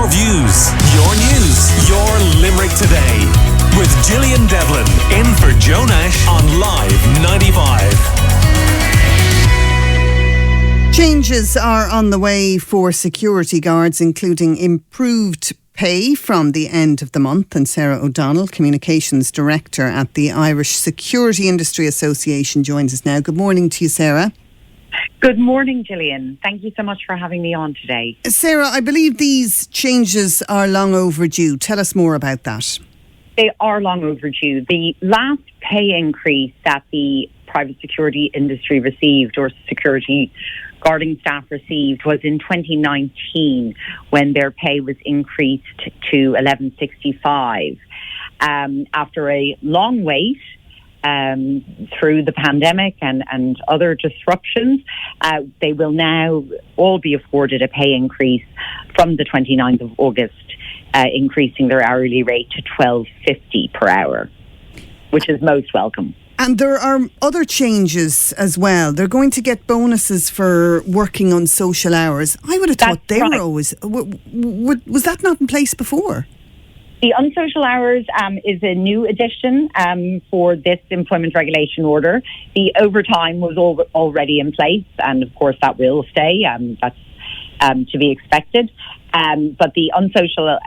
Your views, your news, your Limerick Today. With Gillian Devlin in for Joe Nash on Live 95. Changes are on the way for security guards, including improved pay from the end of the month. And Sarah O'Donnell, Communications Director at the Irish Security Industry Association, joins us now. Good morning to you, Sarah. Good morning, Gillian. Thank you so much for having me on today. Sarah, I believe these changes are long overdue. Tell us more about that. They are long overdue. The last pay increase that the private security industry received, or security guarding staff received, was in 2019 when their pay was increased to $11.65. After a long wait, through the pandemic and other disruptions, they will now all be afforded a pay increase from the 29th of August, increasing their hourly rate to $12.50 per hour, which is most welcome. And there are other changes as well. They're going to get bonuses for working on social hours. I would have thought they were always... Was that not in place before? The unsocial hours is a new addition for this employment regulation order. The overtime was already in place, and of course that will stay. That's to be expected. But the unsocial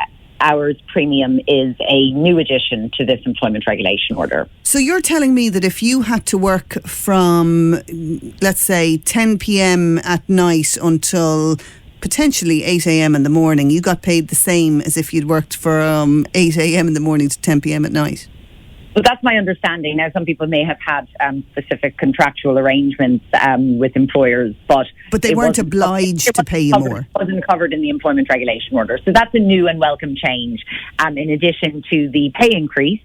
hours premium is a new addition to this employment regulation order. So you're telling me that if you had to work from, let's say, 10 p.m. at night until potentially 8 a.m. in the morning, you got paid the same as if you'd worked from 8 a.m. in the morning to 10 p.m. at night? Well, that's my understanding. Now, some people may have had specific contractual arrangements with employers, but they weren't obliged to pay you more. It wasn't covered in the employment regulation order. So that's a new and welcome change, in addition to the pay increase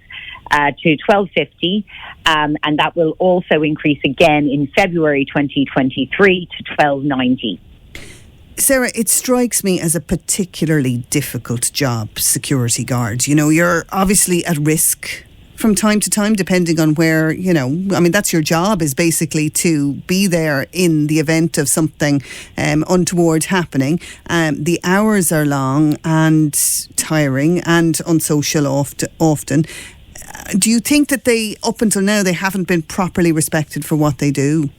to $12.50, and that will also increase again in February 2023 to $12.90. Sarah, it strikes me as a particularly difficult job, security guard. You know, you're obviously at risk from time to time, depending on where, that's your job, is basically to be there in the event of something untoward happening. The hours are long and tiring and unsocial often. Do you think that up until now, they haven't been properly respected for what they do?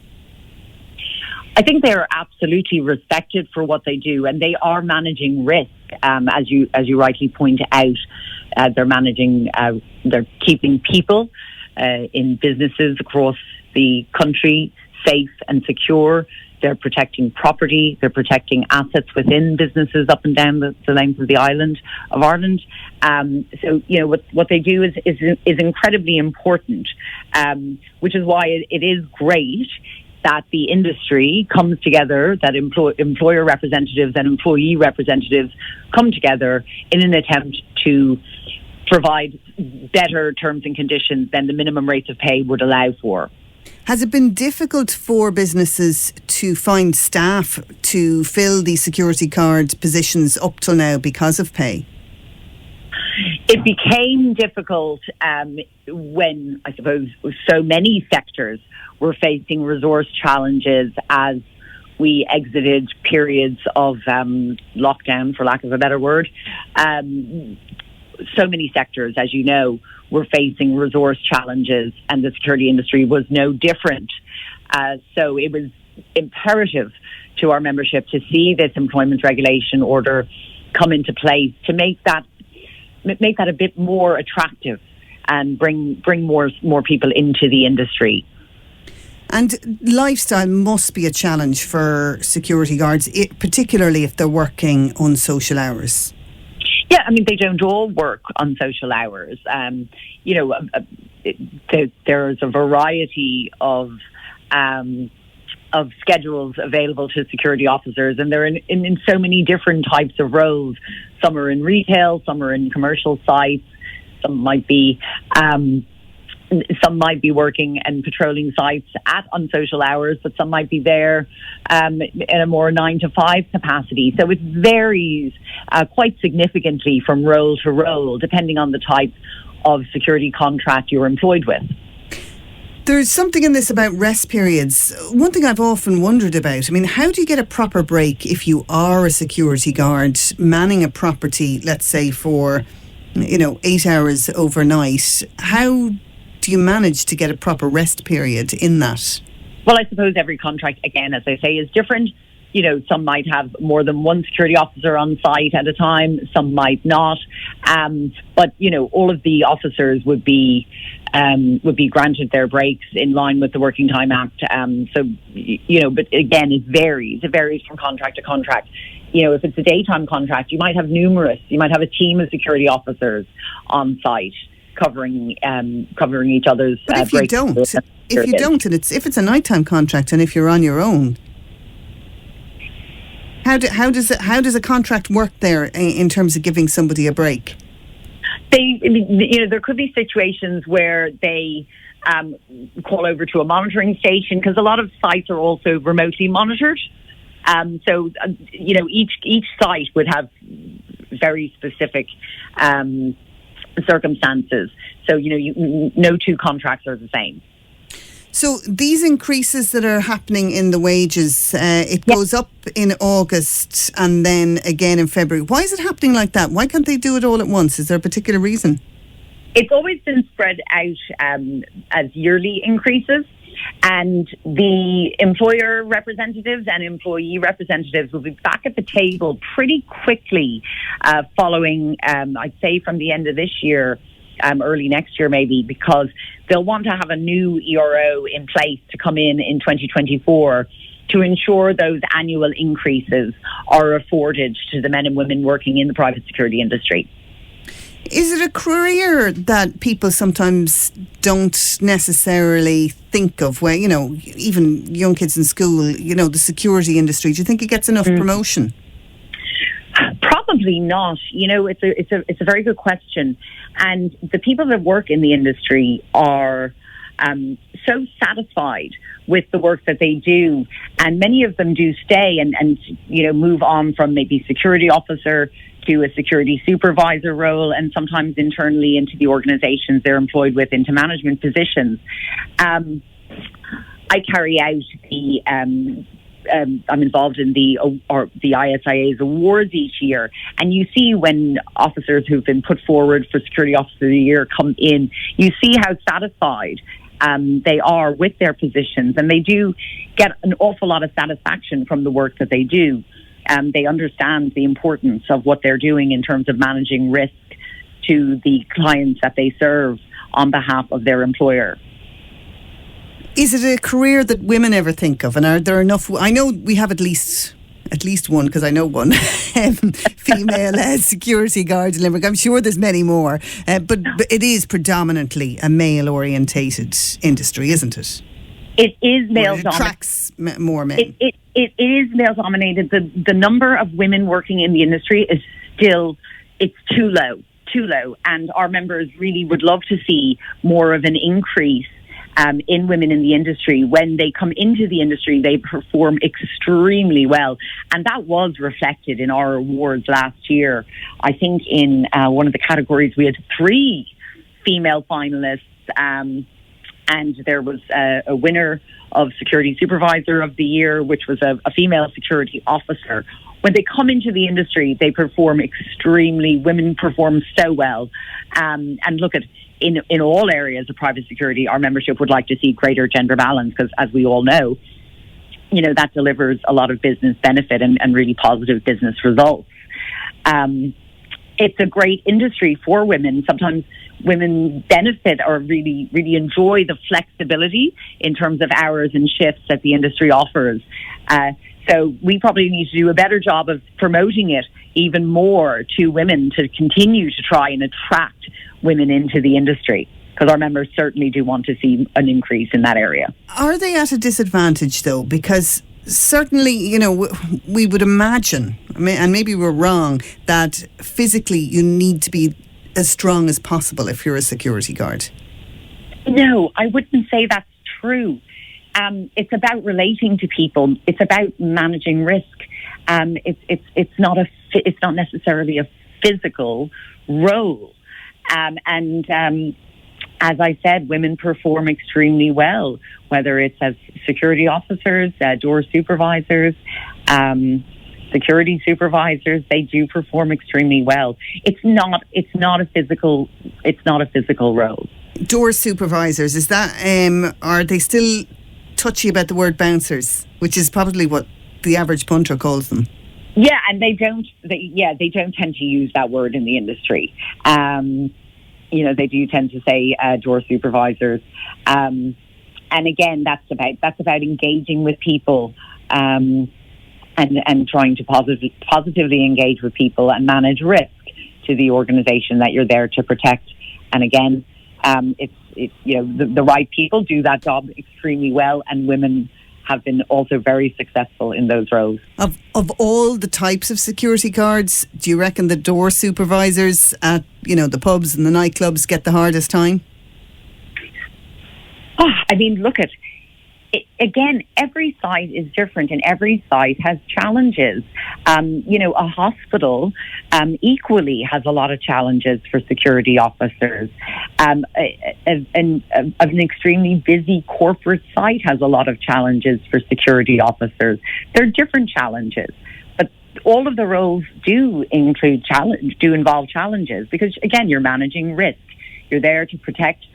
I think they are absolutely respected for what they do, and they are managing risk, as you rightly point out. They're keeping people in businesses across the country safe and secure. They're protecting property. They're protecting assets within businesses up and down the length of the island of Ireland. So what they do is incredibly important, which is why it is great that the industry comes together, that employer representatives and employee representatives come together in an attempt to provide better terms and conditions than the minimum rates of pay would allow for. Has it been difficult for businesses to find staff to fill the security guard positions up till now because of pay? It became difficult when, I suppose, so many sectors were facing resource challenges as we exited periods of lockdown, for lack of a better word. So many sectors, as you know, were facing resource challenges, and the security industry was no different. So it was imperative to our membership to see this employment regulation order come into place to make that a bit more attractive and bring more people into the industry. And lifestyle must be a challenge for security guards, particularly if they're working on social hours. Yeah, they don't all work on social hours. There's a variety of schedules available to security officers, and they're in so many different types of roles. Some are in retail, some are in commercial sites, some might be working and patrolling sites at unsocial hours, but some might be there in a more 9-to-5 capacity. So it varies quite significantly from role to role, depending on the type of security contract you're employed with. There's something in this about rest periods. One thing I've often wondered about, I mean, how do you get a proper break if you are a security guard manning a property, let's say for, 8 hours overnight? How do you manage to get a proper rest period in that? Well, I suppose every contract, again, as I say, is different. Some might have more than one security officer on site at a time. Some might not. But all of the officers would be granted their breaks in line with the Working Time Act. But again, it varies. It varies from contract to contract. If it's a daytime contract, you might have a team of security officers on site covering each other's But if breaks. if you don't, and if it's a nighttime contract, and if you're on your own, how does a contract work there in terms of giving somebody a break? There could be situations where they call over to a monitoring station, because a lot of sites are also remotely monitored. Each site would have very specific circumstances. So no two contracts are the same. So these increases that are happening in the wages, it goes up in August and then again in February. Why is it happening like that? Why can't they do it all at once? Is there a particular reason? It's always been spread out as yearly increases, and the employer representatives and employee representatives will be back at the table pretty quickly following, I'd say, from the end of this year, early next year maybe, because they'll want to have a new ERO in place to come in 2024 to ensure those annual increases are afforded to the men and women working in the private security industry. Is it a career that people sometimes don't necessarily think of, where, even young kids in school, the security industry, do you think it gets enough promotion? Probably not. It's a very good question. And the people that work in the industry are so satisfied with the work that they do. And many of them do stay and move on from maybe security officer to a security supervisor role, and sometimes internally into the organizations they're employed with into management positions. I carry out I'm involved in the ISIA's awards each year, and you see when officers who've been put forward for Security Officer of the Year come in, you see how satisfied they are with their positions, and they do get an awful lot of satisfaction from the work that they do. They understand the importance of what they're doing in terms of managing risk to the clients that they serve on behalf of their employer. Is it a career that women ever think of? And are there enough? I know we have at least one, because I know one female security guard in Limerick. I'm sure there's many more, but it is predominantly a male-orientated industry, isn't it? It is male-dominated. It attracts more men. It is male-dominated. The number of women working in the industry is still, it's too low. And our members really would love to see more of an increase in women in the industry. When they come into the industry, they perform extremely well. And that was reflected in our awards last year. I think in one of the categories we had 3 female finalists, and there was a winner of Security Supervisor of the Year, which was a female security officer. When they come into the industry, they perform women perform so well. And look at, in all areas of private security, our membership would like to see greater gender balance, because as we all know, that delivers a lot of business benefit and really positive business results. It's a great industry for women. Sometimes women benefit or really, really enjoy the flexibility in terms of hours and shifts that the industry offers. So we probably need to do a better job of promoting it even more to women, to continue to try and attract women into the industry, because our members certainly do want to see an increase in that area. Are they at a disadvantage, though? Because certainly, we would imagine, and maybe we're wrong, that physically you need to be as strong as possible if you're a security guard. No, I wouldn't say that's true. It's about relating to people. It's about managing risk. It's not necessarily a physical role. as I said, women perform extremely well, whether it's as security officers, door supervisors, security supervisors. They do perform extremely well. It's not a physical role. Door supervisors, is that are they still touchy about the word bouncers, which is probably what the average punter calls them? Yeah, and they don't tend to use that word in the industry. They do tend to say door supervisors. And again, that's about engaging with people and trying to positively engage with people and manage risk to the organisation that you're there to protect. And again, the right people do that job extremely well, and women have been also very successful in those roles. Of all the types of security guards, do you reckon the door supervisors at the pubs and the nightclubs get the hardest time? Again, every site is different and every site has challenges. A hospital equally has a lot of challenges for security officers. An extremely busy corporate site has a lot of challenges for security officers. They're different challenges, but all of the roles do involve challenges because, again, you're managing risk. You're there to protect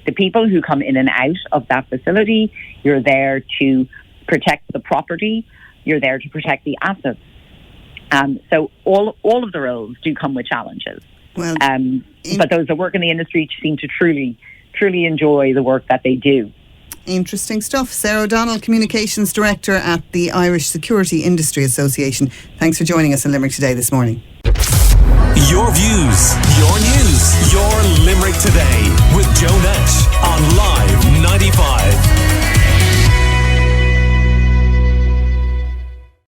the people who come in and out of that facility. You're there to protect the property. You're there to protect the assets. So all of the roles do come with challenges. Well, but those that work in the industry seem to truly enjoy the work that they do. Interesting stuff. Sarah O'Donnell, Communications Director at the Irish Security Industry Association. Thanks for joining us in Limerick Today this morning. Your views, your news, your Limerick Today with Joe Nash on Live 95.